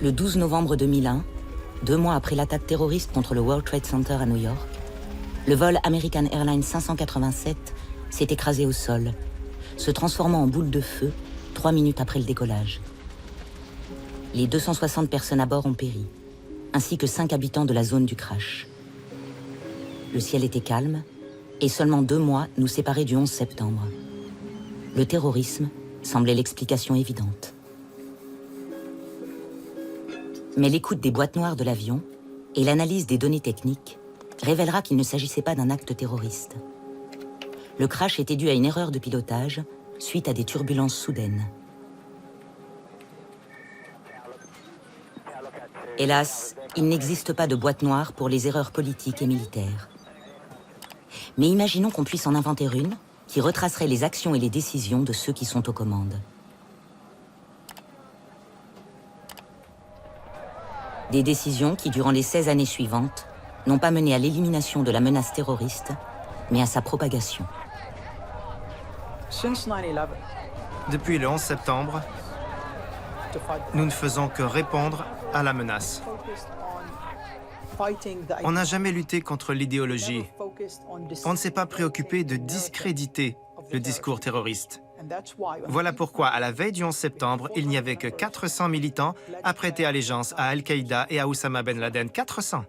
Le 12 novembre 2001, 2 mois après l'attaque terroriste contre le World Trade Center à New York, le vol American Airlines 587 s'est écrasé au sol, se transformant en boule de feu 3 minutes après le décollage. Les 260 personnes à bord ont péri, ainsi que 5 habitants de la zone du crash. Le ciel était calme, et seulement 2 mois nous séparaient du 11 septembre. Le terrorisme semblait l'explication évidente. Mais l'écoute des boîtes noires de l'avion et l'analyse des données techniques révélera qu'il ne s'agissait pas d'un acte terroriste. Le crash était dû à une erreur de pilotage suite à des turbulences soudaines. Hélas, il n'existe pas de boîte noire pour les erreurs politiques et militaires. Mais imaginons qu'on puisse en inventer une qui retracerait les actions et les décisions de ceux qui sont aux commandes. Des décisions qui, durant les 16 années suivantes, n'ont pas mené à l'élimination de la menace terroriste, mais à sa propagation. Depuis le 11 septembre, nous ne faisons que répondre à la menace. On n'a jamais lutté contre l'idéologie. On ne s'est pas préoccupé de discréditer le discours terroriste. Voilà pourquoi, à la veille du 11 septembre, il n'y avait que 400 militants à prêter allégeance à Al-Qaïda et à Oussama Ben Laden. 400!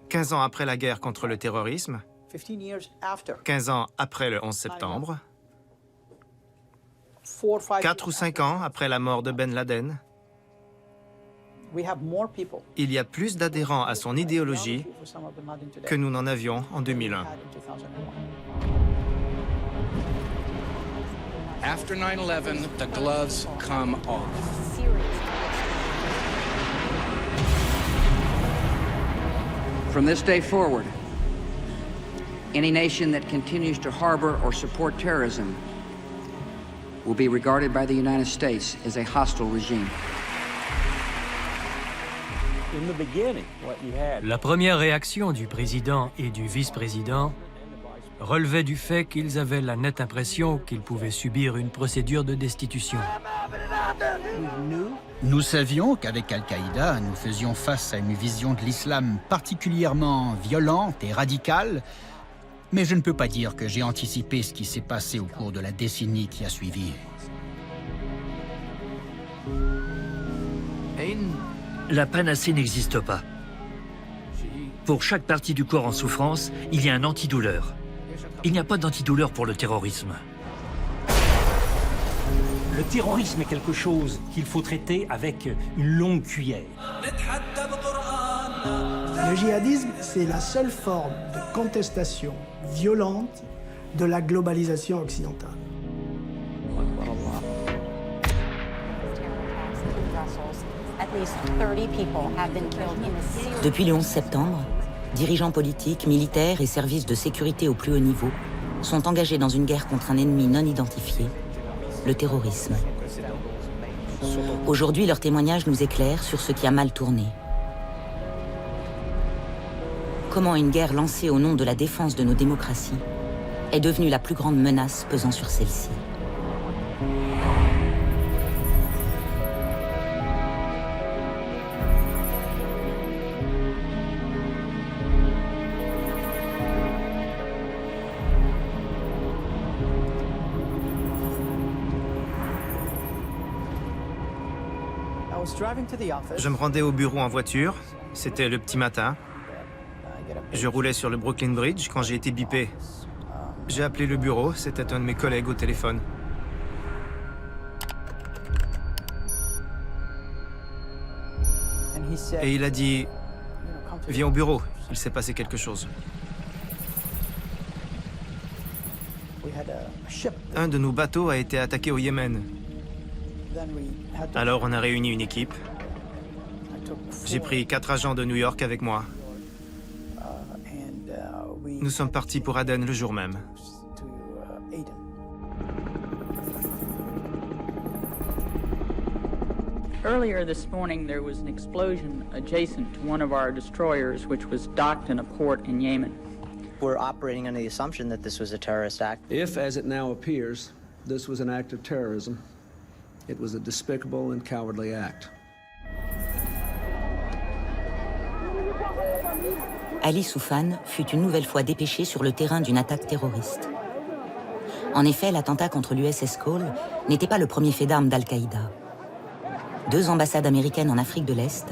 15 ans après la guerre contre le terrorisme, 15 ans après le 11 septembre, 4 ou 5 ans après la mort de Ben Laden, il y a plus d'adhérents à son idéologie que nous n'en avions en 2001. After 9/11, the gloves come off. From this day forward, any nation that continues to harbor or support terrorism will be regarded by the United States as a hostile regime. La première réaction du président et du vice-président relevait du fait qu'ils avaient la nette impression qu'ils pouvaient subir une procédure de destitution. Nous savions qu'avec Al-Qaïda, nous faisions face à une vision de l'islam particulièrement violente et radicale, mais je ne peux pas dire que j'ai anticipé ce qui s'est passé au cours de la décennie qui a suivi. La panacée n'existe pas. Pour chaque partie du corps en souffrance, il y a un antidouleur. Il n'y a pas d'antidouleur pour le terrorisme. Le terrorisme est quelque chose qu'il faut traiter avec une longue cuillère. Le djihadisme, c'est la seule forme de contestation violente de la globalisation occidentale. Depuis le 11 septembre, dirigeants politiques, militaires et services de sécurité au plus haut niveau sont engagés dans une guerre contre un ennemi non identifié, le terrorisme. Aujourd'hui, leur témoignage nous éclaire sur ce qui a mal tourné. Comment une guerre lancée au nom de la défense de nos démocraties est devenue la plus grande menace pesant sur celles-ci. Je me rendais au bureau en voiture, c'était le petit matin. Je roulais sur le Brooklyn Bridge quand j'ai été bipé. J'ai appelé le bureau, c'était un de mes collègues au téléphone. Et il a dit « Viens au bureau, il s'est passé quelque chose. » Un de nos bateaux a été attaqué au Yémen. Alors on a réuni une équipe. J'ai pris 4 agents de New York avec moi. Nous sommes partis pour Aden le jour même. Earlier this morning, there was an explosion adjacent to one of our destroyers, which was docked in a port in Yemen. We're operating under the assumption that this was a terrorist act. If, as it now appears, this was an act of terrorism, It was a despicable and cowardly act. Ali Soufan fut une nouvelle fois dépêché sur le terrain d'une attaque terroriste. En effet, l'attentat contre l'USS Cole n'était pas le premier fait d'armes d'Al-Qaïda. 2 ambassades américaines en Afrique de l'Est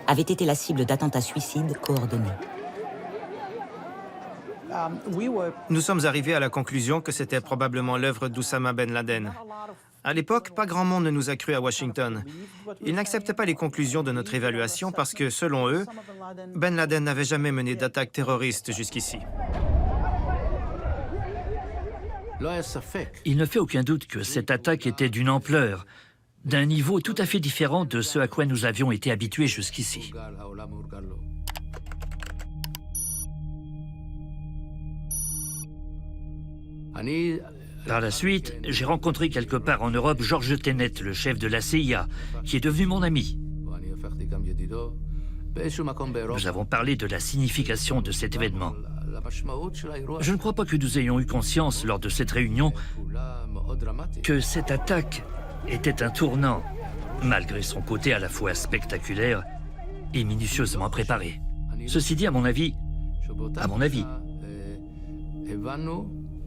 avaient été la cible d'attentats suicides coordonnés. Nous sommes arrivés à la conclusion que c'était probablement l'œuvre d'Oussama Ben Laden. À l'époque, pas grand monde ne nous a cru à Washington. Ils n'acceptaient pas les conclusions de notre évaluation parce que, selon eux, Ben Laden n'avait jamais mené d'attaque terroriste jusqu'ici. Il ne fait aucun doute que cette attaque était d'une ampleur, d'un niveau tout à fait différent de ce à quoi nous avions été habitués jusqu'ici. Par la suite, j'ai rencontré quelque part en Europe George Tenet, le chef de la CIA, qui est devenu mon ami. Nous avons parlé de la signification de cet événement. Je ne crois pas que nous ayons eu conscience lors de cette réunion que cette attaque était un tournant, malgré son côté à la fois spectaculaire et minutieusement préparé. Ceci dit, à mon avis,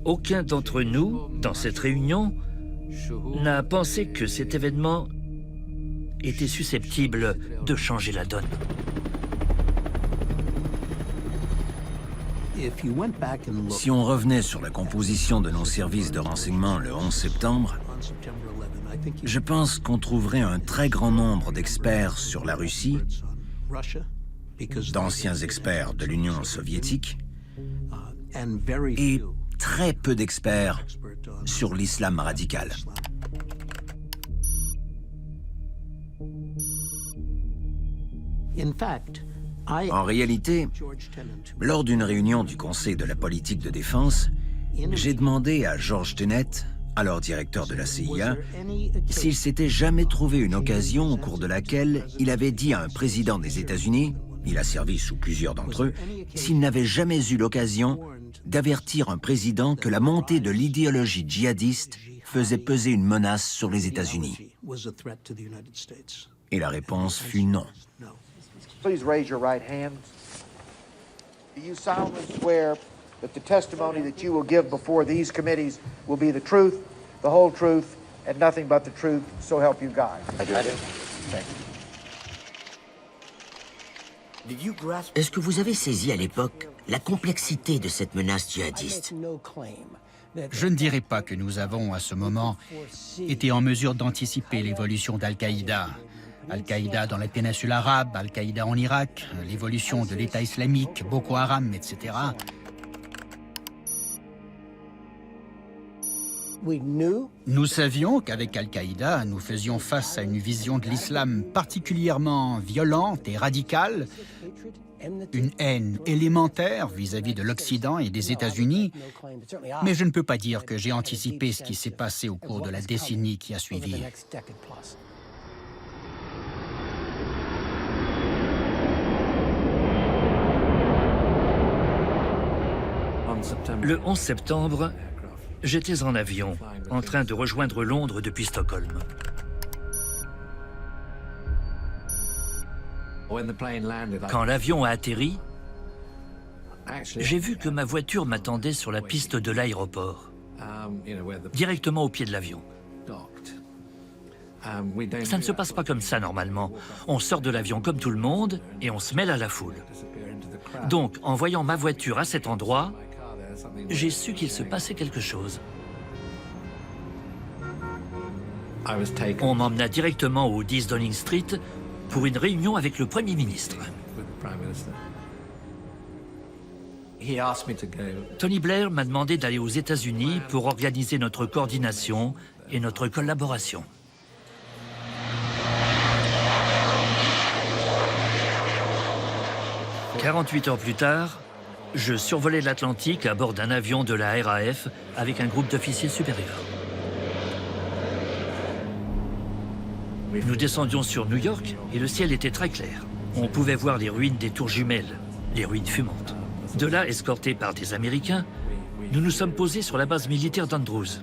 aucun d'entre nous, dans cette réunion, n'a pensé que cet événement était susceptible de changer la donne. Si on revenait sur la composition de nos services de renseignement le 11 septembre, je pense qu'on trouverait un très grand nombre d'experts sur la Russie, d'anciens experts de l'Union soviétique, et très peu d'experts sur l'islam radical. En réalité, lors d'une réunion du Conseil de la politique de défense, j'ai demandé à George Tenet, alors directeur de la CIA, s'il s'était jamais trouvé une occasion au cours de laquelle il avait dit à un président des États-Unis, il a servi sous plusieurs d'entre eux, s'il n'avait jamais eu l'occasion d'avertir un président que la montée de l'idéologie djihadiste faisait peser une menace sur les États-Unis. Et la réponse fut non. Please raise your right hand. Do you solemnly swear that the testimony that you will give before these committees will be the truth, the whole truth, and nothing but the truth, so help you God? I do. Thank you. Est-ce que vous avez saisi à l'époque la complexité de cette menace djihadiste? Je ne dirais pas que nous avons, à ce moment, été en mesure d'anticiper l'évolution d'Al-Qaïda. Al-Qaïda dans la péninsule arabe, Al-Qaïda en Irak, l'évolution de l'État islamique, Boko Haram, etc. Nous savions qu'avec Al-Qaïda, nous faisions face à une vision de l'islam particulièrement violente et radicale, une haine élémentaire vis-à-vis de l'Occident et des États-Unis, mais je ne peux pas dire que j'ai anticipé ce qui s'est passé au cours de la décennie qui a suivi. Le 11 septembre, j'étais en avion, en train de rejoindre Londres depuis Stockholm. Quand l'avion a atterri, j'ai vu que ma voiture m'attendait sur la piste de l'aéroport, directement au pied de l'avion. Ça ne se passe pas comme ça normalement. On sort de l'avion comme tout le monde et on se mêle à la foule. Donc, en voyant ma voiture à cet endroit, j'ai su qu'il se passait quelque chose. On m'emmena directement au 10 Downing Street pour une réunion avec le Premier ministre. Tony Blair m'a demandé d'aller aux États-Unis pour organiser notre coordination et notre collaboration. « 48 heures plus tard, je survolais l'Atlantique à bord d'un avion de la RAF avec un groupe d'officiers supérieurs. Nous descendions sur New York et le ciel était très clair. On pouvait voir les ruines des tours jumelles, les ruines fumantes. De là, escortés par des Américains, nous nous sommes posés sur la base militaire d'Andrews.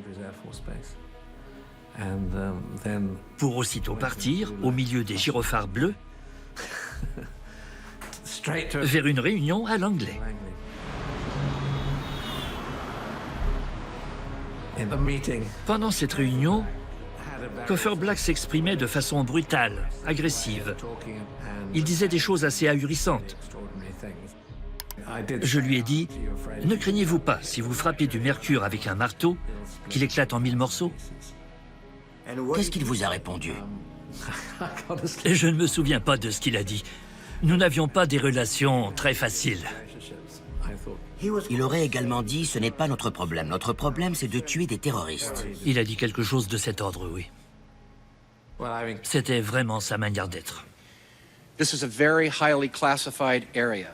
Pour aussitôt partir, au milieu des gyrophares bleus, vers une réunion à Langley. Pendant cette réunion, Cofer Black s'exprimait de façon brutale, agressive. Il disait des choses assez ahurissantes. Je lui ai dit, « Ne craignez-vous pas, si vous frappez du mercure avec un marteau, qu'il éclate en 1000 morceaux ?» Qu'est-ce qu'il vous a répondu? Et je ne me souviens pas de ce qu'il a dit. Nous n'avions pas des relations très faciles. Il aurait également dit, ce n'est pas notre problème. Notre problème, c'est de tuer des terroristes. Il a dit quelque chose de cet ordre, oui. C'était vraiment sa manière d'être. This is a very highly classified area.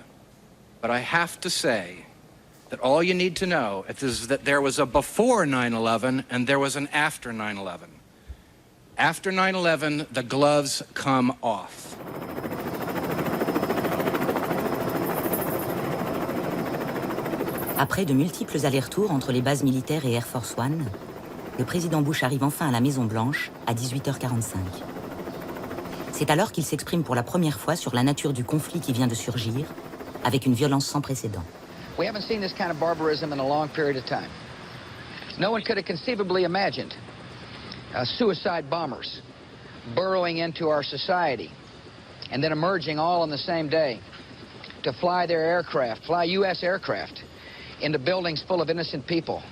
But I have to say that all you need to know is that there was a before 9/11 and there was an after 9/11. After 9/11, the gloves come off. Après de multiples allers-retours entre les bases militaires et Air Force One, le président Bush arrive enfin à la Maison-Blanche à 18h45. C'est alors qu'il s'exprime pour la première fois sur la nature du conflit qui vient de surgir, avec une violence sans précédent. We haven't seen this kind of barbarism in a long period of time. No one could have conceivably imagined suicide bombers burrowing into our society and then emerging all on the same day to fly their aircraft, fly U.S. aircraft into buildings full of innocent people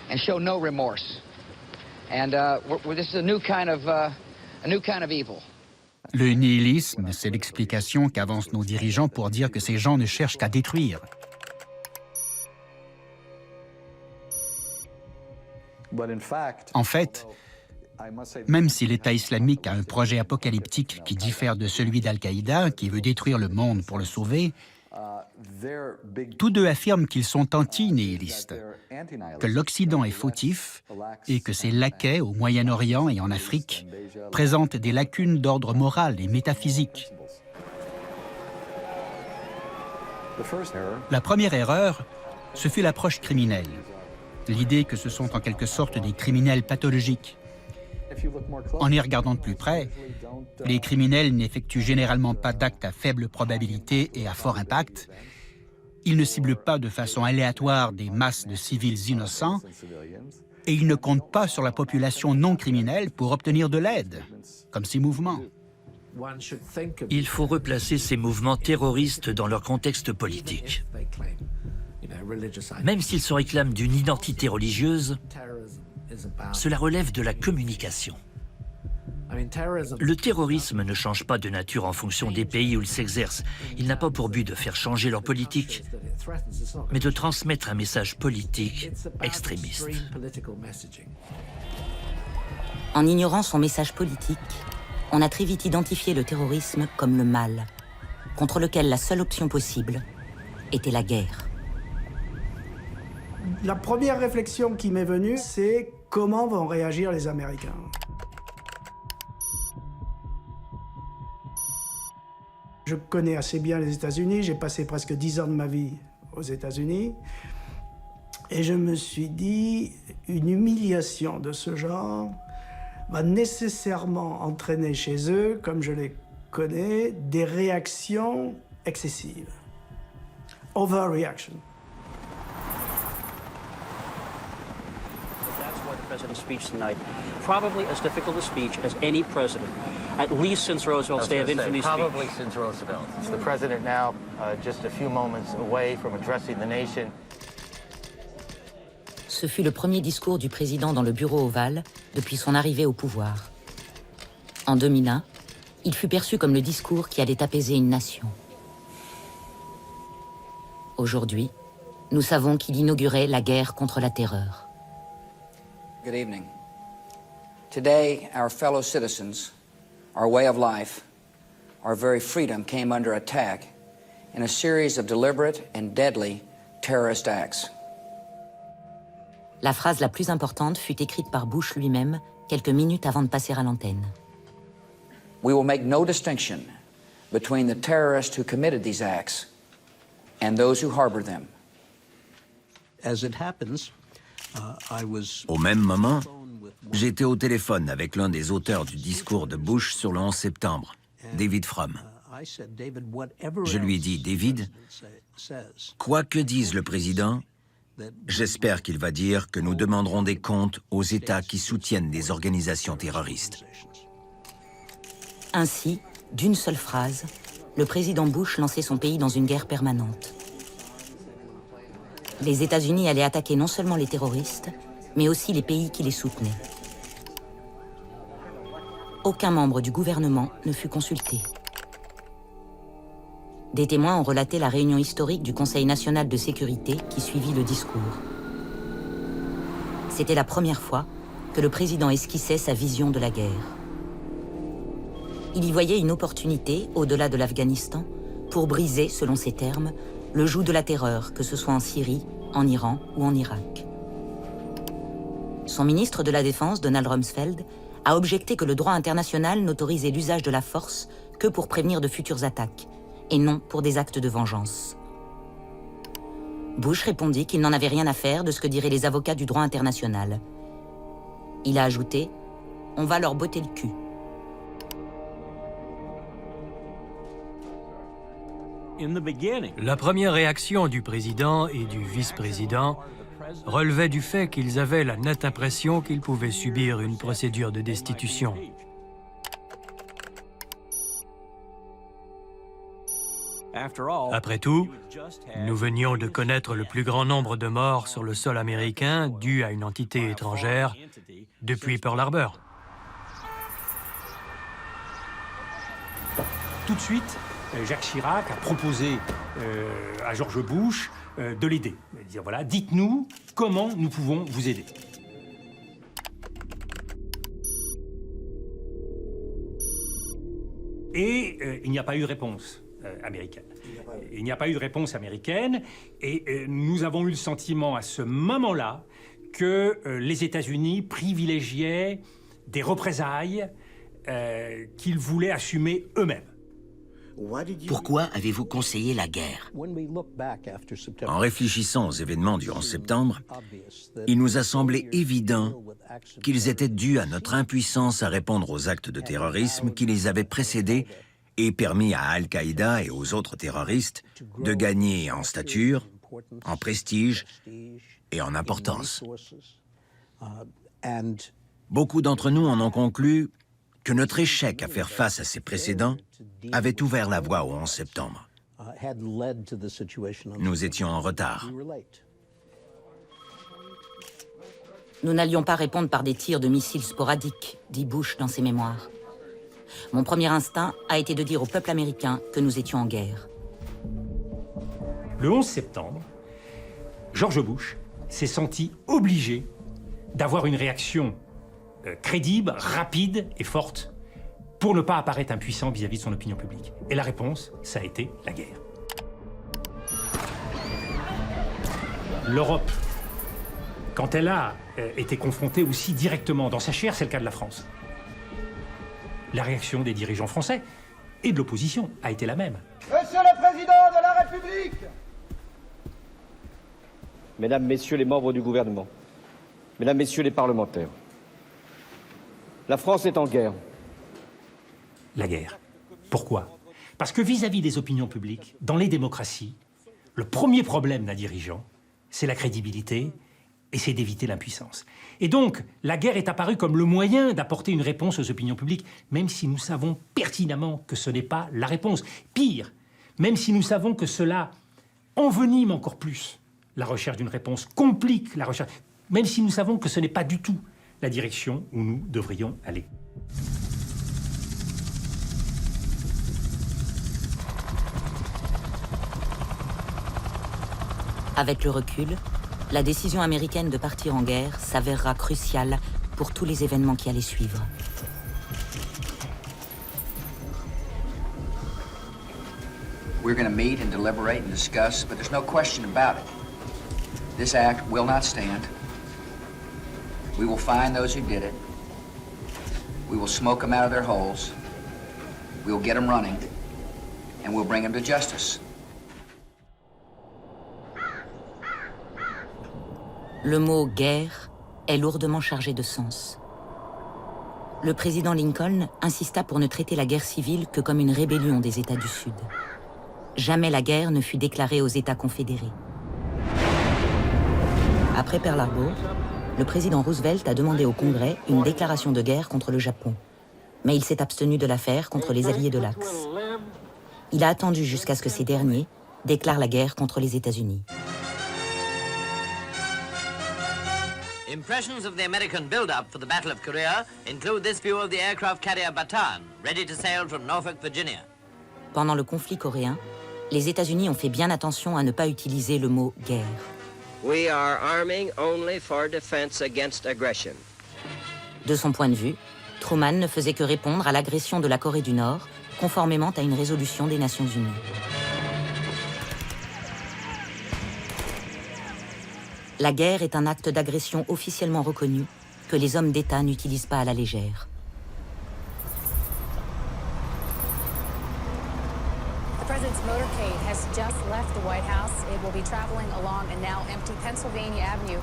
and show no remorse. And this is a new kind of evil. Le nihilisme, c'est l'explication qu'avancent nos dirigeants pour dire que ces gens ne cherchent qu'à détruire. En fait, même si l'État islamique a un projet apocalyptique qui diffère de celui d'Al-Qaïda, qui veut détruire le monde pour le sauver, tous deux affirment qu'ils sont anti-nihilistes, que l'Occident est fautif et que ses laquais au Moyen-Orient et en Afrique présentent des lacunes d'ordre moral et métaphysique. La première erreur, ce fut l'approche criminelle, l'idée que ce sont en quelque sorte des criminels pathologiques. En y regardant de plus près, les criminels n'effectuent généralement pas d'actes à faible probabilité et à fort impact. Ils ne ciblent pas de façon aléatoire des masses de civils innocents et ils ne comptent pas sur la population non criminelle pour obtenir de l'aide, comme ces mouvements. Il faut replacer ces mouvements terroristes dans leur contexte politique. Même s'ils se réclament d'une identité religieuse, cela relève de la communication. Le terrorisme ne change pas de nature en fonction des pays où il s'exerce. Il n'a pas pour but de faire changer leur politique, mais de transmettre un message politique extrémiste. En ignorant son message politique, on a très vite identifié le terrorisme comme le mal, contre lequel la seule option possible était la guerre. La première réflexion qui m'est venue, c'est comment vont réagir les Américains. Je connais assez bien les États-Unis, j'ai passé presque 10 ans de ma vie aux États-Unis, et je me suis dit, une humiliation de ce genre va nécessairement entraîner chez eux, comme je les connais, des réactions excessives. Overreaction. President's speech tonight, probably as difficult a speech as any president, at least since Roosevelt's day of infamy speech. Probably since Roosevelt. It's the president now, just a few moments away from addressing the nation. Ce fut le premier discours du président dans le bureau ovale depuis son arrivée au pouvoir. En 2001, il fut perçu comme le discours qui allait apaiser une nation. Aujourd'hui, nous savons qu'il inaugurait la guerre contre la terreur. Good evening. Today, our fellow citizens, our way of life, our very freedom came under attack in a series of deliberate and deadly terrorist acts. La phrase la plus importante fut écrite par Bush lui-même quelques minutes avant de passer à l'antenne. We will make no distinction between the terrorists who committed these acts and those who harbor them. As it happens, Au même moment, J'étais au téléphone avec l'un des auteurs du discours de Bush sur le 11 septembre, David Frum. Je lui ai dit, David, quoi que dise le président, j'espère qu'il va dire que nous demanderons des comptes aux États qui soutiennent des organisations terroristes. Ainsi, d'une seule phrase, le président Bush lançait son pays dans une guerre permanente. Les États-Unis allaient attaquer non seulement les terroristes, mais aussi les pays qui les soutenaient. Aucun membre du gouvernement ne fut consulté. Des témoins ont relaté la réunion historique du Conseil national de sécurité qui suivit le discours. C'était la première fois que le président esquissait sa vision de la guerre. Il y voyait une opportunité, au-delà de l'Afghanistan, pour briser, selon ses termes, le joug de la terreur, que ce soit en Syrie, en Iran ou en Irak. Son ministre de la Défense, Donald Rumsfeld, a objecté que le droit international n'autorisait l'usage de la force que pour prévenir de futures attaques, et non pour des actes de vengeance. Bush répondit qu'il n'en avait rien à faire de ce que diraient les avocats du droit international. Il a ajouté « On va leur botter le cul ». La première réaction du président et du vice-président relevait du fait qu'ils avaient la nette impression qu'ils pouvaient subir une procédure de destitution. Après tout, nous venions de connaître le plus grand nombre de morts sur le sol américain dû à une entité étrangère depuis Pearl Harbor. Tout de suite, Jacques Chirac a proposé à George Bush de l'aider. Dire voilà, dites-nous comment nous pouvons vous aider. Et il n'y a pas eu de réponse américaine. Il n'y a pas eu de réponse américaine et nous avons eu le sentiment à ce moment-là que les États-Unis privilégiaient des représailles qu'ils voulaient assumer eux-mêmes. Pourquoi avez-vous conseillé la guerre? En réfléchissant aux événements du 11 septembre, il nous a semblé évident qu'ils étaient dus à notre impuissance à répondre aux actes de terrorisme qui les avaient précédés et permis à Al-Qaïda et aux autres terroristes de gagner en stature, en prestige et en importance. Beaucoup d'entre nous en ont conclu que notre échec à faire face à ces précédents avait ouvert la voie au 11 septembre. Nous étions en retard. Nous n'allions pas répondre par des tirs de missiles sporadiques, dit Bush dans ses mémoires. Mon premier instinct a été de dire au peuple américain que nous étions en guerre. Le 11 septembre, George Bush s'est senti obligé d'avoir une réaction crédible, rapide et forte pour ne pas apparaître impuissant vis-à-vis de son opinion publique. Et la réponse, ça a été la guerre. L'Europe, quand elle a été confrontée aussi directement dans sa chair, c'est le cas de la France. La réaction des dirigeants français et de l'opposition a été la même. Monsieur le Président de la République! Mesdames, Messieurs les membres du gouvernement, Mesdames, Messieurs les parlementaires, la France est en guerre. La guerre. Pourquoi? Parce que vis-à-vis des opinions publiques, dans les démocraties, le premier problème d'un dirigeant, c'est la crédibilité et c'est d'éviter l'impuissance. Et donc, la guerre est apparue comme le moyen d'apporter une réponse aux opinions publiques, même si nous savons pertinemment que ce n'est pas la réponse. Pire, même si nous savons que cela envenime encore plus la recherche d'une réponse, complique la recherche, même si nous savons que ce n'est pas du tout la direction où nous devrions aller. Avec le recul, la décision américaine de partir en guerre s'avérera cruciale pour tous les événements qui allaient suivre. We're going to meet and deliberate and discuss, but there's no question about it. This act will not stand. We will find those who did it. We will smoke them out of their holes. We will get them running, and we'll bring them to justice. Le mot « guerre » est lourdement chargée de sens. Le président Lincoln insista pour ne traiter la guerre civile que comme une rébellion des États du Sud. Jamais la guerre ne fut déclarée aux États confédérés. Après Pearl Harbor, le président Roosevelt a demandé au Congrès une déclaration de guerre contre le Japon. Mais il s'est abstenu de la faire contre les alliés de l'Axe. Il a attendu jusqu'à ce que ces derniers déclarent la guerre contre les États-Unis. Impressions of the American build-up for the Battle of Korea include this view of the aircraft carrier Bataan, ready to sail from Norfolk, Virginia. Pendant le conflit coréen, les États-Unis ont fait bien attention à ne pas utiliser le mot « guerre ». We are arming only for defense against aggression. De son point de vue, Truman ne faisait que répondre à l'agression de la Corée du Nord, conformément à une résolution des Nations Unies. La guerre est un acte d'agression officiellement reconnu que les hommes d'État n'utilisent pas à la légère. The president's motorcade has just left the White House. It will be traveling along a now empty Pennsylvania Avenue,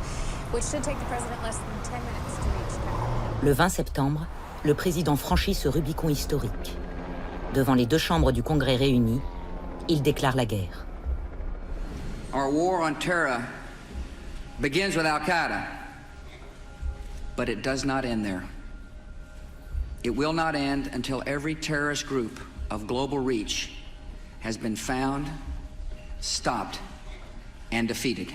which should take the president less than 10 minutes to reach. Le 20 septembre, le président franchit ce Rubicon historique. Devant les deux chambres du Congrès réunies, il déclare la guerre. Our war on terror begins with Al-Qaeda, but it does not end there. It will not end until every terrorist group of global reach has been found, stopped, and defeated.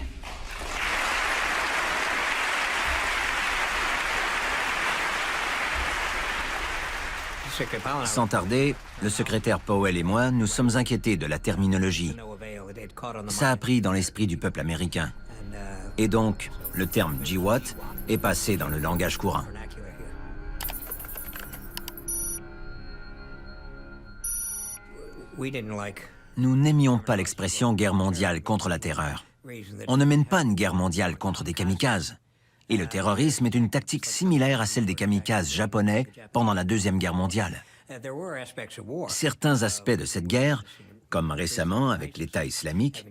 Sans tarder, le secrétaire Powell et moi nous sommes inquiétés de la terminologie. Ça a pris dans l'esprit du peuple américain. Et donc, le terme GWAT est passé dans le langage courant. Nous n'aimions pas l'expression « guerre mondiale contre la terreur ». On ne mène pas une guerre mondiale contre des kamikazes. Et le terrorisme est une tactique similaire à celle des kamikazes japonais pendant la Deuxième Guerre mondiale. Certains aspects de cette guerre, comme récemment avec l'État islamique,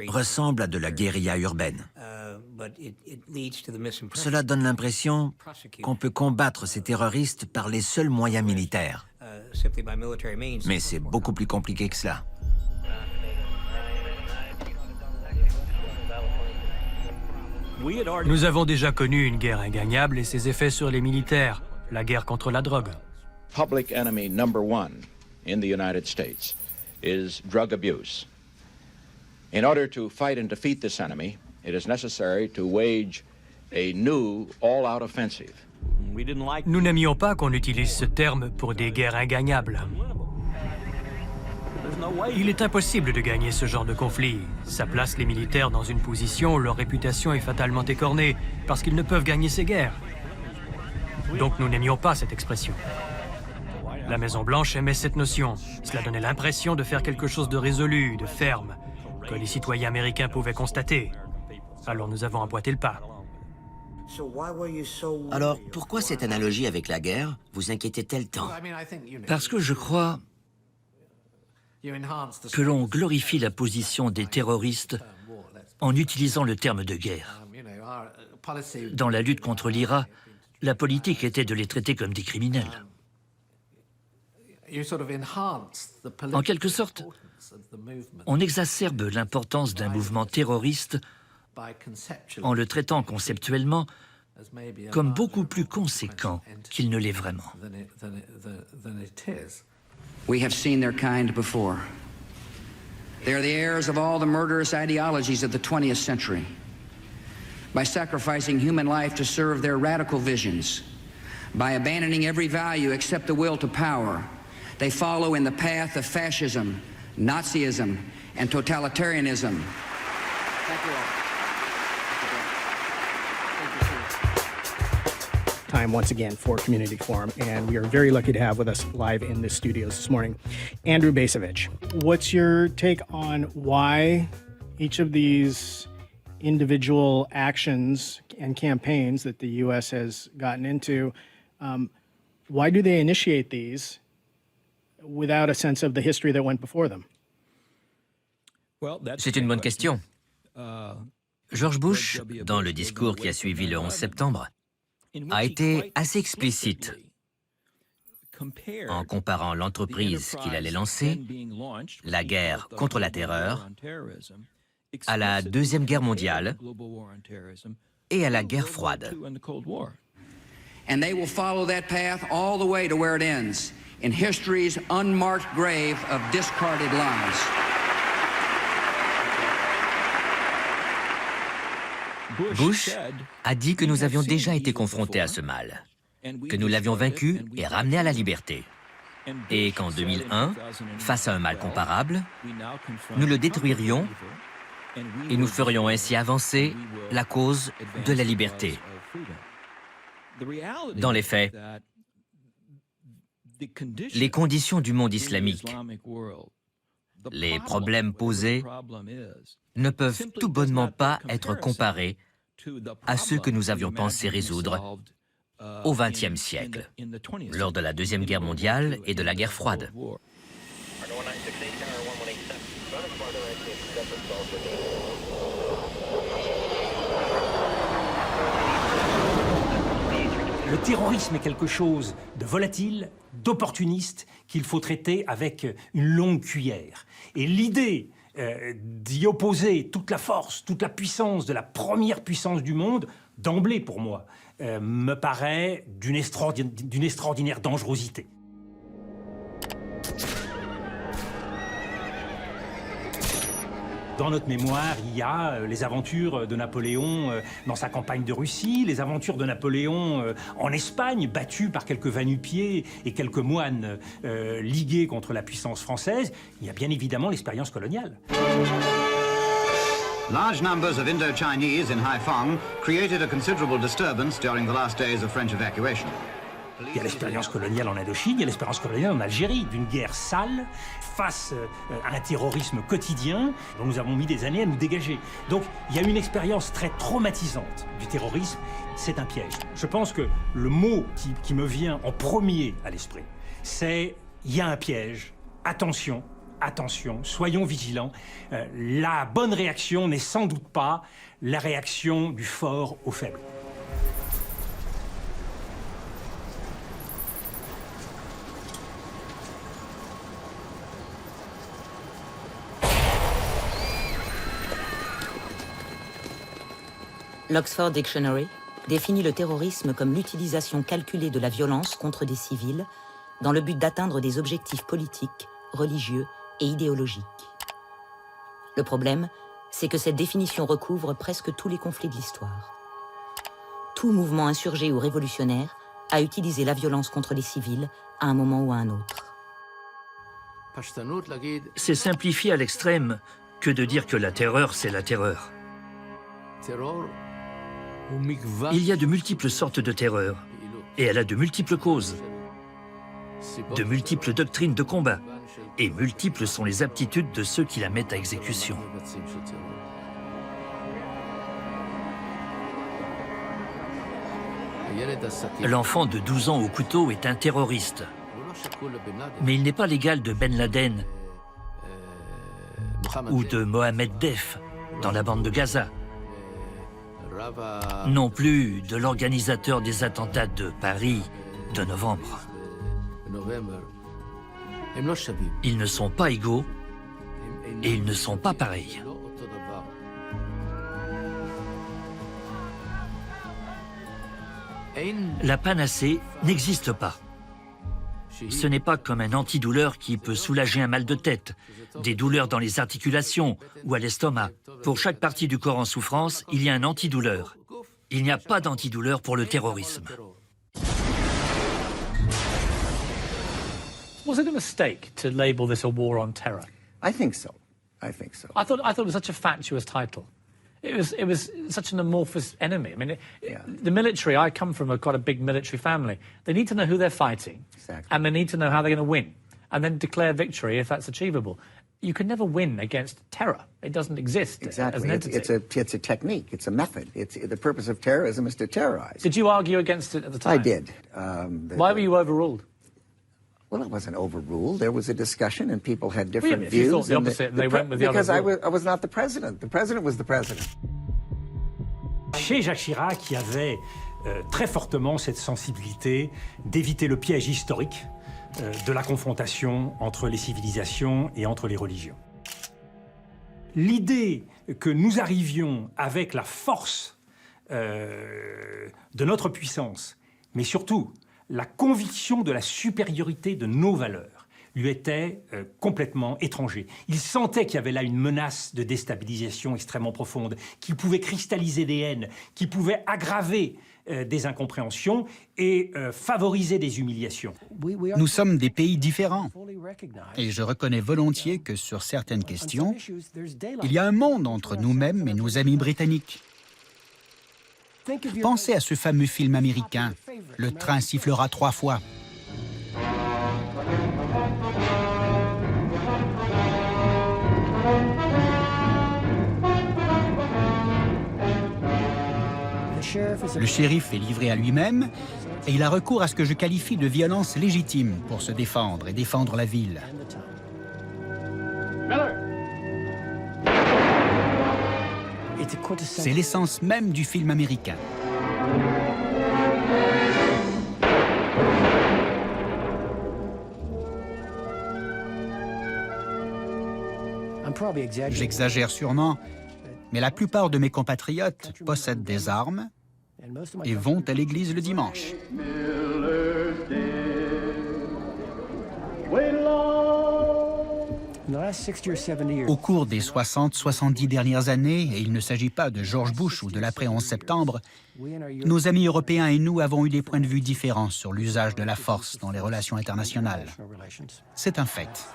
ressemblent à de la guérilla urbaine. Cela donne l'impression qu'on peut combattre ces terroristes par les seuls moyens militaires. Mais c'est beaucoup plus compliqué que cela. Nous avons déjà connu une guerre ingagnable et ses effets sur les militaires, la guerre contre la drogue. Public enemy number one in the United States is drug abuse. In order to fight and defeat this enemy, it is necessary to wage a new all-out offensive. Nous n'aimions pas qu'on utilise ce terme pour des guerres ingagnables. Il est impossible de gagner ce genre de conflit. Ça place les militaires dans une position où leur réputation est fatalement écornée parce qu'ils ne peuvent gagner ces guerres. Donc nous n'aimions pas cette expression. La Maison-Blanche aimait cette notion. Cela donnait l'impression de faire quelque chose de résolu, de ferme, que les citoyens américains pouvaient constater. Alors nous avons emboîté le pas. Alors, pourquoi cette analogie avec la guerre vous inquiétait-elle tant? Parce que je crois que l'on glorifie la position des terroristes en utilisant le terme de guerre. Dans la lutte contre l'IRA, la politique était de les traiter comme des criminels. En quelque sorte, on exacerbe l'importance d'un mouvement terroriste en le traitant conceptuellement comme beaucoup plus conséquent qu'il ne l'est vraiment. We have seen their kind before. They are the heirs of all the murderous ideologies of the 20th century. By sacrificing human life to serve their radical visions, by abandoning every value except the will to power, they follow in the path of fascism, Nazism, and totalitarianism. Thank you all. Time once again for Community Forum, and we are very lucky to have with us live in the studios this morning Andrew Bacevich. What's your take on why each of these individual actions and campaigns that the U.S. has gotten into, why do they initiate these without a sense of the history that went before them? C'est une bonne question. George Bush, dans le discours qui a suivi le 11 septembre, a été assez explicite en comparant l'entreprise qu'il allait lancer, la guerre contre la terreur, à la Deuxième Guerre mondiale et à la guerre froide. And they will follow that path all the way to where it ends, in history's unmarked grave of discarded lies. Bush a dit que nous avions déjà été confrontés à ce mal, que nous l'avions vaincu et ramené à la liberté, et qu'en 2001, face à un mal comparable, nous le détruirions et nous ferions ainsi avancer la cause de la liberté. Dans les faits, les conditions du monde islamique, les problèmes posés, ne peuvent tout bonnement pas être comparés à ceux que nous avions pensé résoudre au XXe siècle, lors de la Deuxième Guerre mondiale et de la guerre froide. Le terrorisme est quelque chose de volatile, d'opportuniste, qu'il faut traiter avec une longue cuillère. Et l'idée d'y opposer toute la force, toute la puissance de la première puissance du monde, d'emblée pour moi, me paraît d'une extraordinaire dangerosité. Dans notre mémoire, il y a les aventures de Napoléon dans sa campagne de Russie, les aventures de Napoléon en Espagne, battu par quelques va-nu-pieds et quelques moines ligués contre la puissance française. Il y a bien évidemment l'expérience coloniale. Large numbers of Indo-Chinese in Haiphong created a considerable disturbance during the last days of French evacuation. Il y a l'expérience coloniale en Indochine, il y a l'expérience coloniale en Algérie, d'une guerre sale face à un terrorisme quotidien dont nous avons mis des années à nous dégager. Donc il y a une expérience très traumatisante du terrorisme, c'est un piège. Je pense que le mot qui me vient en premier à l'esprit, c'est « il y a un piège, attention ». Attention, soyons vigilants. La bonne réaction n'est sans doute pas la réaction du fort au faible. L'Oxford Dictionary définit le terrorisme comme l'utilisation calculée de la violence contre des civils dans le but d'atteindre des objectifs politiques, religieux et idéologique. Le problème, c'est que cette définition recouvre presque tous les conflits de l'histoire. Tout mouvement insurgé ou révolutionnaire a utilisé la violence contre les civils à un moment ou à un autre. C'est simplifié à l'extrême que de dire que la terreur, c'est la terreur. Il y a de multiples sortes de terreur, et elle a de multiples causes, de multiples doctrines de combat, et multiples sont les aptitudes de ceux qui la mettent à exécution. L'enfant de 12 ans au couteau est un terroriste, mais il n'est pas l'égal de Ben Laden ou de Mohamed Def dans la bande de Gaza, non plus de l'organisateur des attentats de Paris de novembre. Ils ne sont pas égaux et ils ne sont pas pareils. La panacée n'existe pas. Ce n'est pas comme un antidouleur qui peut soulager un mal de tête, des douleurs dans les articulations ou à l'estomac. Pour chaque partie du corps en souffrance, il y a un antidouleur. Il n'y a pas d'antidouleur pour le terrorisme. Was it a mistake to label this a war on terror? I think so. I thought it was such a fatuous title. It was such an amorphous enemy. I mean, the military, I come from quite a big military family. They need to know who they're fighting. Exactly. And they need to know how they're going to win. And then declare victory if that's achievable. You can never win against terror. It doesn't exist as an entity. It's a technique. It's a method. The purpose of terrorism is to terrorize. Did you argue against it at the time? I did. Why were you overruled? Well, it wasn't overruled. There was a discussion, and people had different if views. You thought the opposite, and they went with the because other. I was not the president. The president was the president. Chez Jacques Chirac, il y avait très fortement cette sensibilité d'éviter le piège historique de la confrontation entre les civilisations et entre les religions. L'idée que nous arrivions avec la force de notre puissance, mais surtout la conviction de la supériorité de nos valeurs, lui était complètement étranger. Il sentait qu'il y avait là une menace de déstabilisation extrêmement profonde, qui pouvait cristalliser des haines, qui pouvait aggraver des incompréhensions et favoriser des humiliations. Nous sommes des pays différents. Et je reconnais volontiers que sur certaines questions, il y a un monde entre nous-mêmes et nos amis britanniques. Pensez à ce fameux film américain, « Le train sifflera 3 fois ». Le shérif est livré à lui-même et il a recours à ce que je qualifie de violence légitime pour se défendre et défendre la ville. C'est l'essence même du film américain. J'exagère sûrement, mais la plupart de mes compatriotes possèdent des armes et vont à l'église le dimanche. Au cours des 60-70 dernières années, et il ne s'agit pas de George Bush ou de l'après-11 septembre, nos amis européens et nous avons eu des points de vue différents sur l'usage de la force dans les relations internationales. C'est un fait.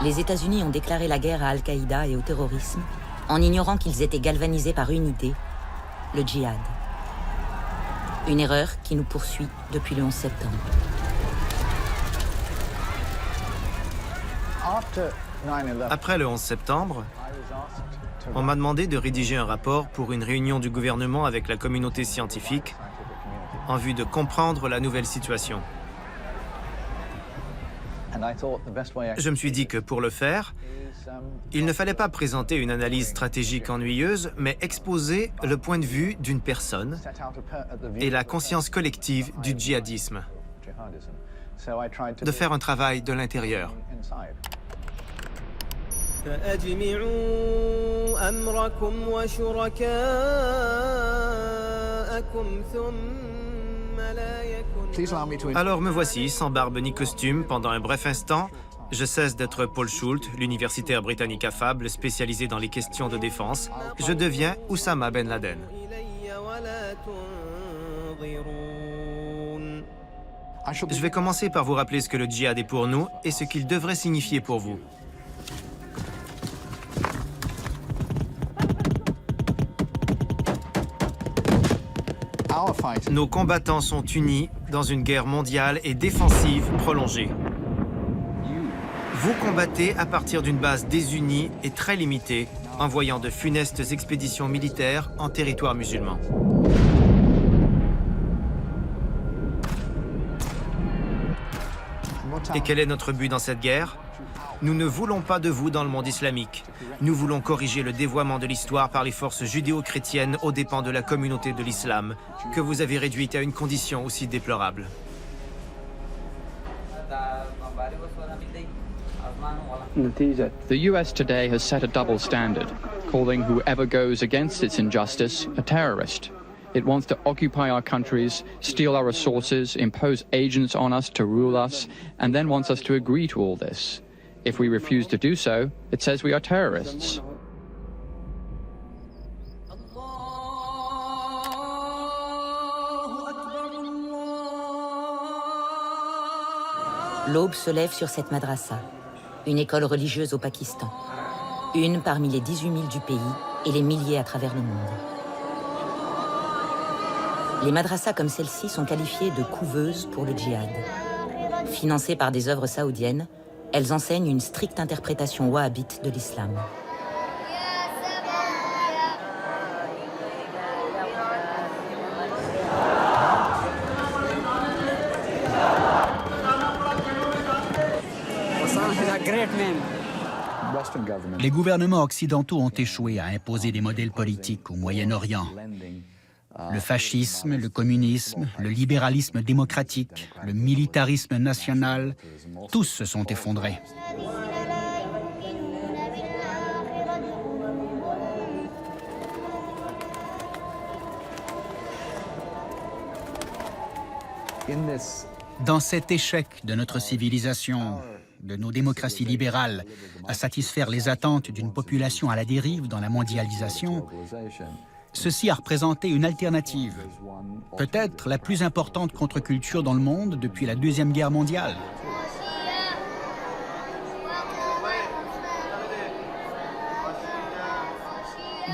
Les États-Unis ont déclaré la guerre à Al-Qaïda et au terrorisme en ignorant qu'ils étaient galvanisés par une idée, le djihad. Une erreur qui nous poursuit depuis le 11 septembre. Après le 11 septembre, on m'a demandé de rédiger un rapport pour une réunion du gouvernement avec la communauté scientifique en vue de comprendre la nouvelle situation. Je me suis dit que pour le faire, il ne fallait pas présenter une analyse stratégique ennuyeuse, mais exposer le point de vue d'une personne et la conscience collective du djihadisme. De faire un travail de l'intérieur. Alors me voici, sans barbe ni costume, pendant un bref instant. Je cesse d'être Paul Schult, l'universitaire britannique affable, spécialisé dans les questions de défense. Je deviens Oussama Ben Laden. Je vais commencer par vous rappeler ce que le djihad est pour nous et ce qu'il devrait signifier pour vous. Nos combattants sont unis dans une guerre mondiale et défensive prolongée. Vous combattez à partir d'une base désunie et très limitée, envoyant de funestes expéditions militaires en territoire musulman. Et quel est notre but dans cette guerre ? Nous ne voulons pas de vous dans le monde islamique. Nous voulons corriger le dévoiement de l'histoire par les forces judéo-chrétiennes aux dépens de la communauté de l'islam, que vous avez réduite à une condition aussi déplorable. The US today has set a double standard, calling whoever goes against its injustice a terrorist. It wants to occupy our countries, steal our resources, impose agents on us to rule us, and then wants us to agree to all this. If we refuse to do so, it says we are terrorists. L'aube se lève sur cette madrasa, une école religieuse au Pakistan. Une parmi les 18 000 du pays et les milliers à travers le monde. Les madrasas comme celle-ci sont qualifiées de couveuses pour le djihad. Financées par des œuvres saoudiennes, elles enseignent une stricte interprétation wahhabite de l'islam. Les gouvernements occidentaux ont échoué à imposer des modèles politiques au Moyen-Orient. Le fascisme, le communisme, le libéralisme démocratique, le militarisme national, tous se sont effondrés. Dans cet échec de notre civilisation, de nos démocraties libérales, à satisfaire les attentes d'une population à la dérive dans la mondialisation, ceci a représenté une alternative, peut-être la plus importante contre-culture dans le monde depuis la Deuxième Guerre mondiale.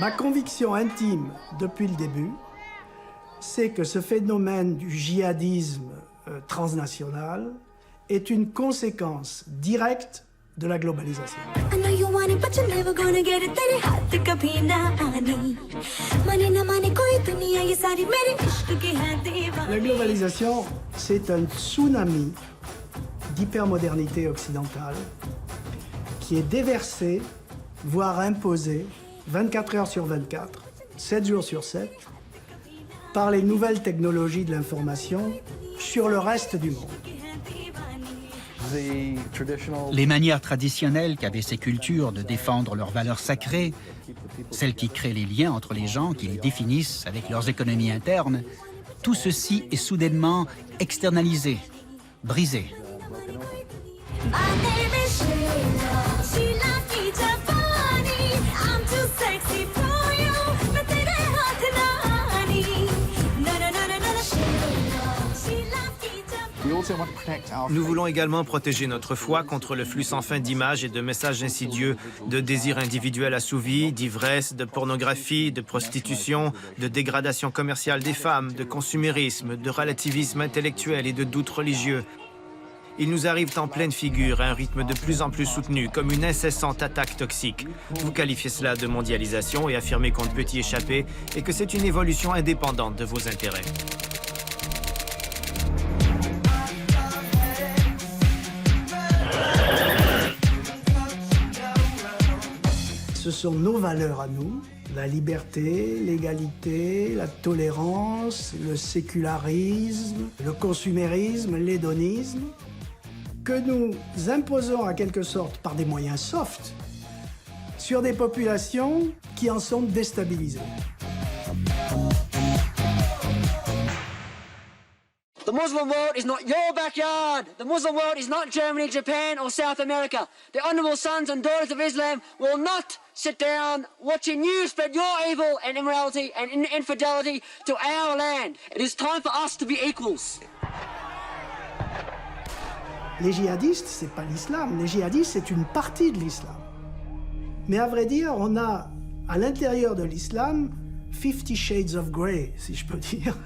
Ma conviction intime depuis le début, c'est que ce phénomène du djihadisme transnational est une conséquence directe de la globalisation. La globalisation, c'est un tsunami d'hypermodernité occidentale qui est déversé, voire imposé, 24 heures sur 24, 7 jours sur 7, par les nouvelles technologies de l'information sur le reste du monde. Les manières traditionnelles qu'avaient ces cultures de défendre leurs valeurs sacrées, celles qui créent les liens entre les gens, qui les définissent avec leurs économies internes, tout ceci est soudainement externalisé, brisé. Nous voulons également protéger notre foi contre le flux sans fin d'images et de messages insidieux, de désirs individuels assouvis, d'ivresse, de pornographie, de prostitution, de dégradation commerciale des femmes, de consumérisme, de relativisme intellectuel et de doutes religieux. Ils nous arrivent en pleine figure à un rythme de plus en plus soutenu, comme une incessante attaque toxique. Vous qualifiez cela de mondialisation et affirmez qu'on ne peut y échapper et que c'est une évolution indépendante de vos intérêts. Ce sont nos valeurs à nous, la liberté, l'égalité, la tolérance, le sécularisme, le consumérisme, l'hédonisme, que nous imposons en quelque sorte par des moyens soft sur des populations qui en sont déstabilisées. The Muslim world is not your backyard. The Muslim world is not Germany, Japan, or South America. The honourable sons and daughters of Islam will not sit down watching you spread your evil and immorality and infidelity to our land. It is time for us to be equals. Les djihadistes, c'est pas l'islam. Les djihadistes, c'est une partie de l'islam. Mais à vrai dire, on a à l'intérieur de l'islam 50 shades of grey, si je peux dire.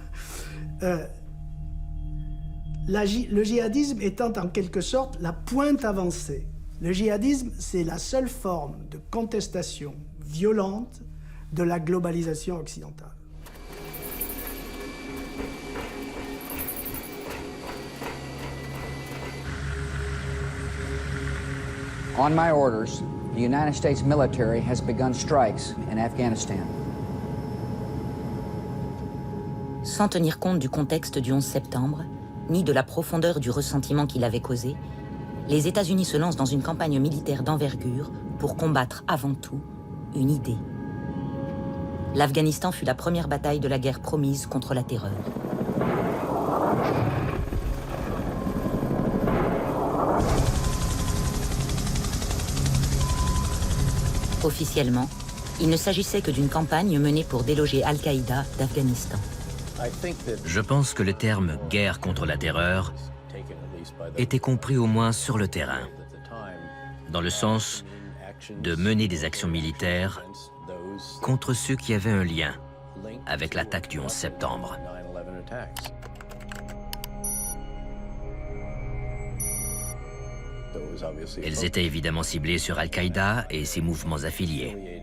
Le djihadisme étant en quelque sorte la pointe avancée. Le djihadisme, c'est la seule forme de contestation violente de la globalisation occidentale. On my orders, the United States military has begun strikes in Afghanistan. Sans tenir compte du contexte du 11 septembre, ni de la profondeur du ressentiment qu'il avait causé, les États-Unis se lancent dans une campagne militaire d'envergure pour combattre avant tout une idée. L'Afghanistan fut la première bataille de la guerre promise contre la terreur. Officiellement, il ne s'agissait que d'une campagne menée pour déloger Al-Qaïda d'Afghanistan. Je pense que le terme « guerre contre la terreur » était compris au moins sur le terrain, dans le sens de mener des actions militaires contre ceux qui avaient un lien avec l'attaque du 11 septembre. Elles étaient évidemment ciblées sur Al-Qaïda et ses mouvements affiliés.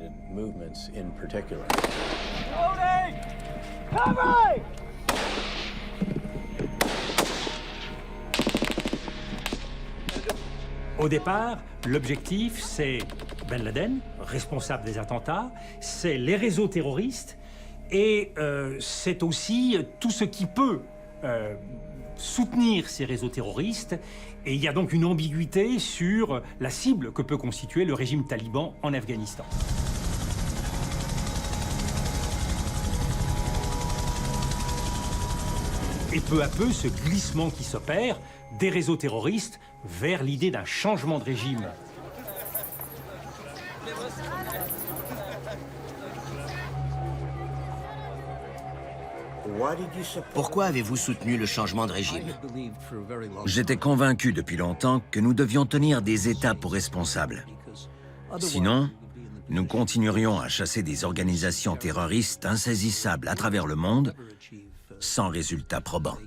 Au départ, L'objectif, c'est Ben Laden, responsable des attentats, c'est les réseaux terroristes, et c'est aussi tout ce qui peut soutenir ces réseaux terroristes. Et il y a donc une ambiguïté sur la cible que peut constituer le régime taliban en Afghanistan. Et peu à peu, ce glissement qui s'opère des réseaux terroristes vers l'idée d'un changement de régime. Pourquoi avez-vous soutenu le changement de régime? J'étais convaincu depuis longtemps que nous devions tenir des États pour responsables. Sinon, nous continuerions à chasser des organisations terroristes insaisissables à travers le monde, sans résultat probant.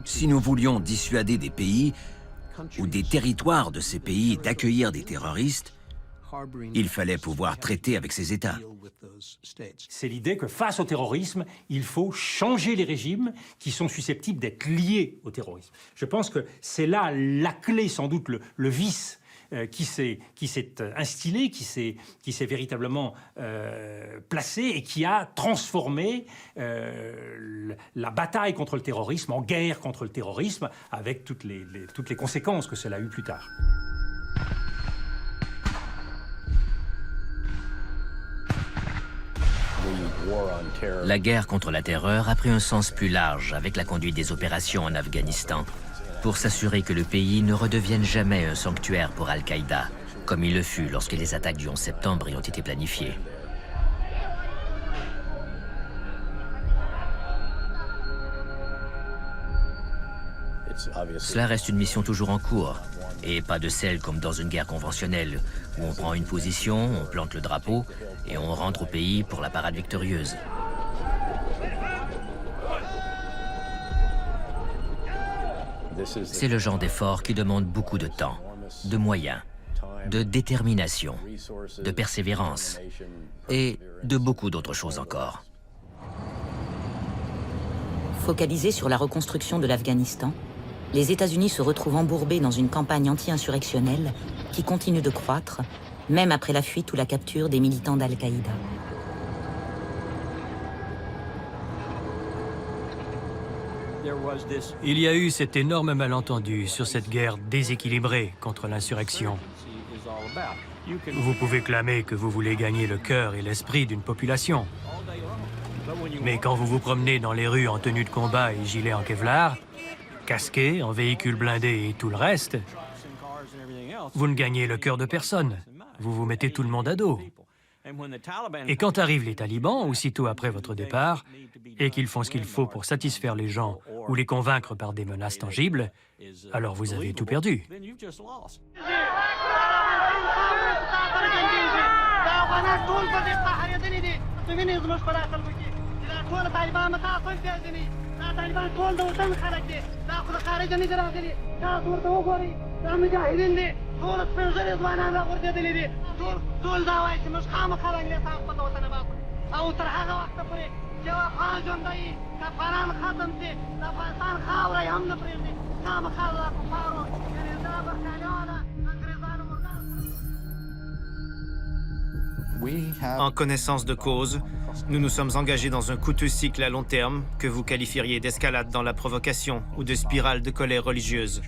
Si nous voulions dissuader des pays ou des territoires de ces pays d'accueillir des terroristes, il fallait pouvoir traiter avec ces États. C'est l'idée que face au terrorisme, il faut changer les régimes qui sont susceptibles d'être liés au terrorisme. Je pense que c'est là la clé, sans doute le vice qui s'est instillé, qui s'est véritablement placé et qui a transformé la bataille contre le terrorisme en guerre contre le terrorisme, avec toutes les conséquences que cela a eu plus tard. La guerre contre la terreur a pris un sens plus large avec la conduite des opérations en Afghanistan, pour s'assurer que le pays ne redevienne jamais un sanctuaire pour Al-Qaïda, comme il le fut lorsque les attaques du 11 septembre y ont été planifiées. Cela reste une mission toujours en cours, et pas de celle comme dans une guerre conventionnelle, où on prend une position, on plante le drapeau, et on rentre au pays pour la parade victorieuse. C'est le genre d'effort qui demande beaucoup de temps, de moyens, de détermination, de persévérance, et de beaucoup d'autres choses encore. Focalisés sur la reconstruction de l'Afghanistan, les États-Unis se retrouvent embourbés dans une campagne anti-insurrectionnelle qui continue de croître, même après la fuite ou la capture des militants d'Al-Qaïda. Il y a eu cet énorme malentendu sur cette guerre déséquilibrée contre l'insurrection. Vous pouvez clamer que vous voulez gagner le cœur et l'esprit d'une population. Mais quand vous vous promenez dans les rues en tenue de combat et gilet en Kevlar, casqué, en véhicule blindé et tout le reste, vous ne gagnez le cœur de personne. Vous vous mettez tout le monde à dos. Et quand arrivent les talibans, aussitôt après votre départ, et qu'ils font ce qu'il faut pour satisfaire les gens ou les convaincre par des menaces tangibles, alors vous avez tout perdu. En connaissance de cause, nous nous sommes engagés dans un coûteux cycle à long terme que vous qualifieriez d'escalade dans la provocation ou de spirale de colère religieuse.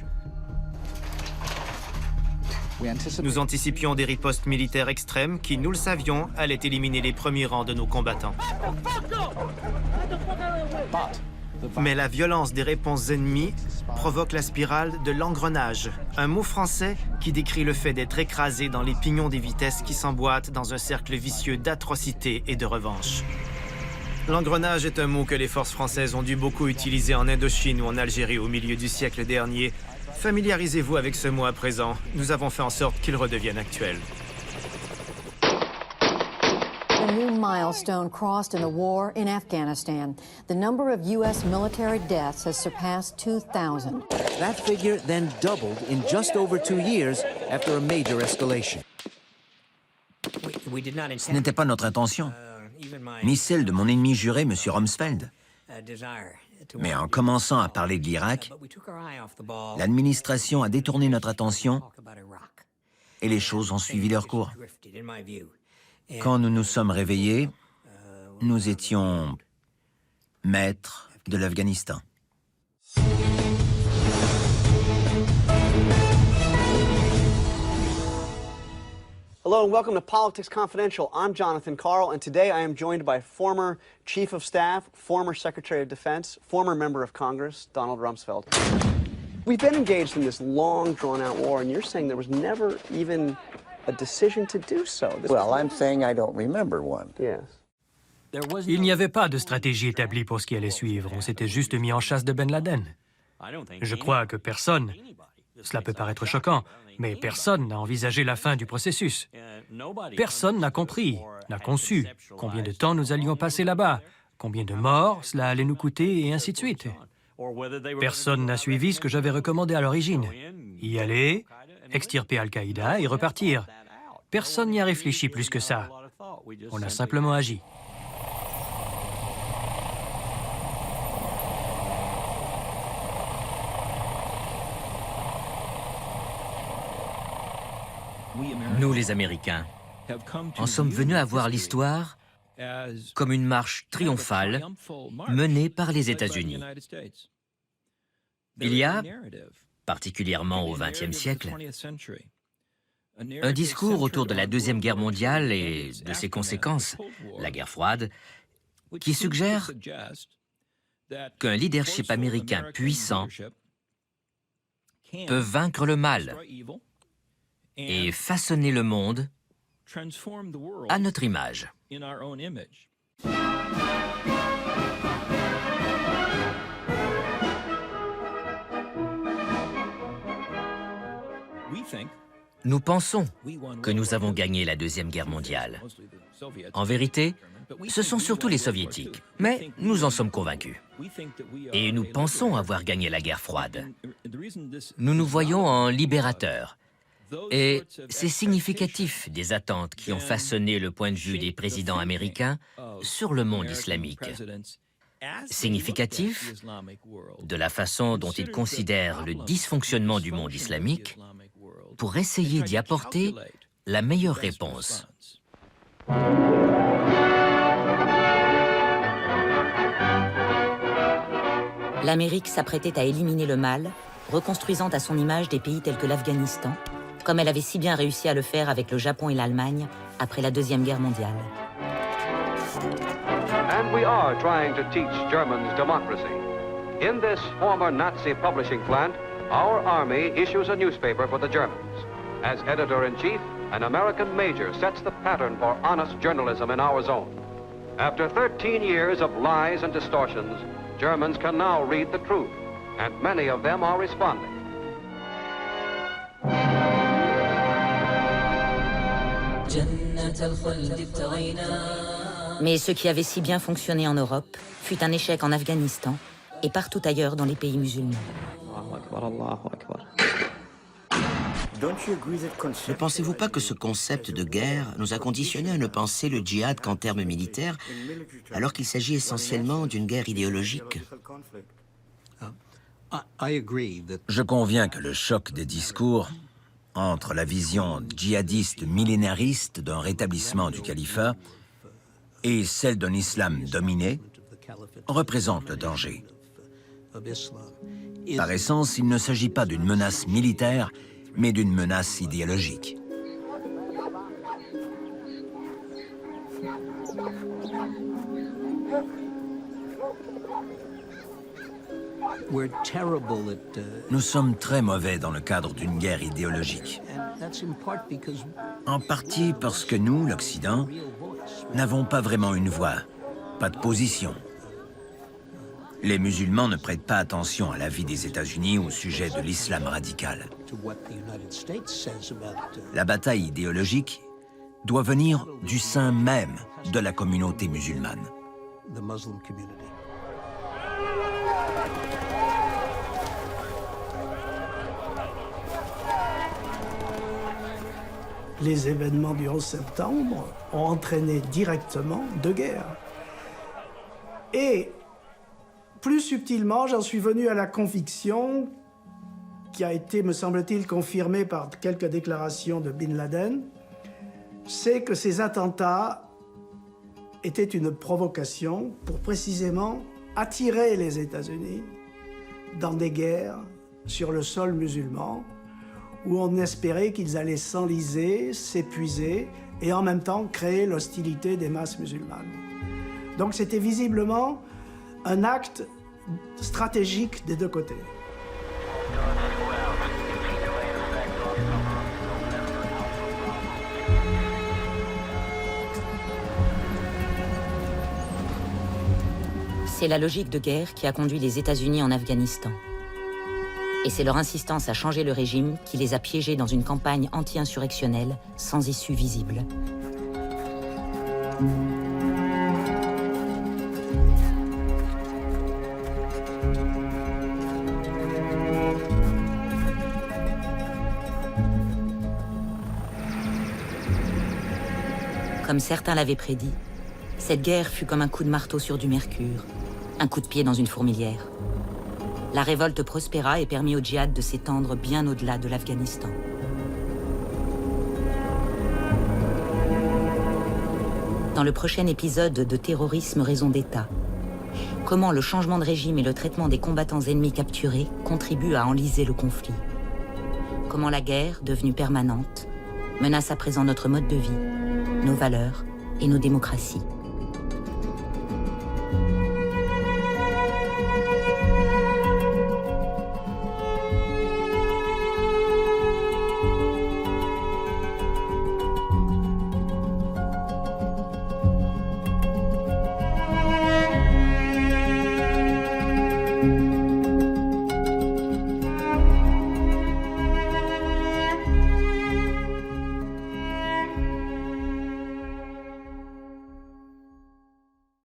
Nous anticipions des ripostes militaires extrêmes qui, nous le savions, allaient éliminer les premiers rangs de nos combattants. Mais la violence des réponses ennemies provoque la spirale de l'engrenage, un mot français qui décrit le fait d'être écrasé dans les pignons des vitesses qui s'emboîtent dans un cercle vicieux d'atrocités et de revanche. L'engrenage est un mot que les forces françaises ont dû beaucoup utiliser en Indochine ou en Algérie au milieu du siècle dernier. Familiarisez-vous avec ce mot à présent. Nous avons fait en sorte qu'il redevienne actuel. A new milestone crossed in the war in Afghanistan. The number of U.S. military deaths has surpassed 2,000. That figure then doubled in just over 2 years after a major escalation. Ce n'était pas notre intention, ni celle de mon ennemi juré, M. Rumsfeld. Mais en commençant à parler de l'Irak, l'administration a détourné notre attention et les choses ont suivi leur cours. Quand nous nous sommes réveillés, nous étions maîtres de l'Afghanistan. Hello and welcome to Politics Confidential. I'm Jonathan Karl, and today I am joined by former Chief of Staff, former Secretary of Defense, former Member of Congress, Donald Rumsfeld. We've been engaged in this long, drawn-out war, and you're saying there was never even a decision to do so. Well, I'm saying I don't remember one. Yes. Il n'y avait pas de stratégie établie pour ce qui allait suivre. On s'était juste mis en chasse de Ben Laden. Je crois que personne, cela peut paraître choquant, mais personne n'a envisagé la fin du processus. Personne n'a compris, n'a conçu combien de temps nous allions passer là-bas, combien de morts cela allait nous coûter, et ainsi de suite. Personne n'a suivi ce que j'avais recommandé à l'origine. Y aller, extirper Al-Qaïda et repartir. Personne n'y a réfléchi plus que ça. On a simplement agi. Nous, les Américains, en sommes venus à voir l'histoire comme une marche triomphale menée par les États-Unis. Il y a, particulièrement au XXe siècle, un discours autour de la Deuxième Guerre mondiale et de ses conséquences, la guerre froide, qui suggère qu'un leadership américain puissant peut vaincre le mal et façonner le monde à notre image. Nous pensons que nous avons gagné la Deuxième Guerre mondiale. En vérité, ce sont surtout les Soviétiques, mais nous en sommes convaincus. Et nous pensons avoir gagné la guerre froide. Nous nous voyons en libérateurs. Et c'est significatif des attentes qui ont façonné le point de vue des présidents américains sur le monde islamique. Significatif de la façon dont ils considèrent le dysfonctionnement du monde islamique pour essayer d'y apporter la meilleure réponse. L'Amérique s'apprêtait à éliminer le mal, reconstruisant à son image des pays tels que l'Afghanistan, comme elle avait si bien réussi à le faire avec le Japon et l'Allemagne après la Deuxième Guerre mondiale. And we are trying to teach Germans democracy. In this former Nazi publishing plant, our army issues a newspaper for the Germans. As editor-in-chief, an American major sets the pattern for honest journalism in our zone. After 13 years of lies and distortions, Germans can now read the truth, and many of them are responding. Mais ce qui avait si bien fonctionné en Europe fut un échec en Afghanistan et partout ailleurs dans les pays musulmans. Ne pensez-vous pas que ce concept de guerre nous a conditionnés à ne penser le djihad qu'en termes militaires, alors qu'il s'agit essentiellement d'une guerre idéologique? Je conviens que le choc des discours entre la vision djihadiste millénariste d'un rétablissement du califat et celle d'un islam dominé représente le danger. Par essence, il ne s'agit pas d'une menace militaire, mais d'une menace idéologique. Nous sommes très mauvais dans le cadre d'une guerre idéologique. En partie parce que nous, l'Occident, n'avons pas vraiment une voix, pas de position. Les musulmans ne prêtent pas attention à l'avis des États-Unis au sujet de l'islam radical. La bataille idéologique doit venir du sein même de la communauté musulmane. Les événements du 11 septembre ont entraîné directement deux guerres. Et Plus subtilement, j'en suis venu à la conviction, qui a été, me semble-t-il, confirmée par quelques déclarations de Bin Laden, c'est que ces attentats étaient une provocation pour précisément attirer les États-Unis dans des guerres sur le sol musulman, où on espérait qu'ils allaient s'enliser, s'épuiser, et en même temps créer l'hostilité des masses musulmanes. Donc c'était visiblement un acte stratégique des deux côtés. C'est la logique de guerre qui a conduit les États-Unis en Afghanistan. Et c'est leur insistance à changer le régime qui les a piégés dans une campagne anti-insurrectionnelle sans issue visible. Comme certains l'avaient prédit, cette guerre fut comme un coup de marteau sur du mercure, un coup de pied dans une fourmilière. La révolte prospéra et permit au djihad de s'étendre bien au-delà de l'Afghanistan. Dans le prochain épisode de Terrorisme, raison d'État, comment le changement de régime et le traitement des combattants ennemis capturés contribuent à enliser le conflit. Comment la guerre, devenue permanente, menace à présent notre mode de vie, nos valeurs et nos démocraties.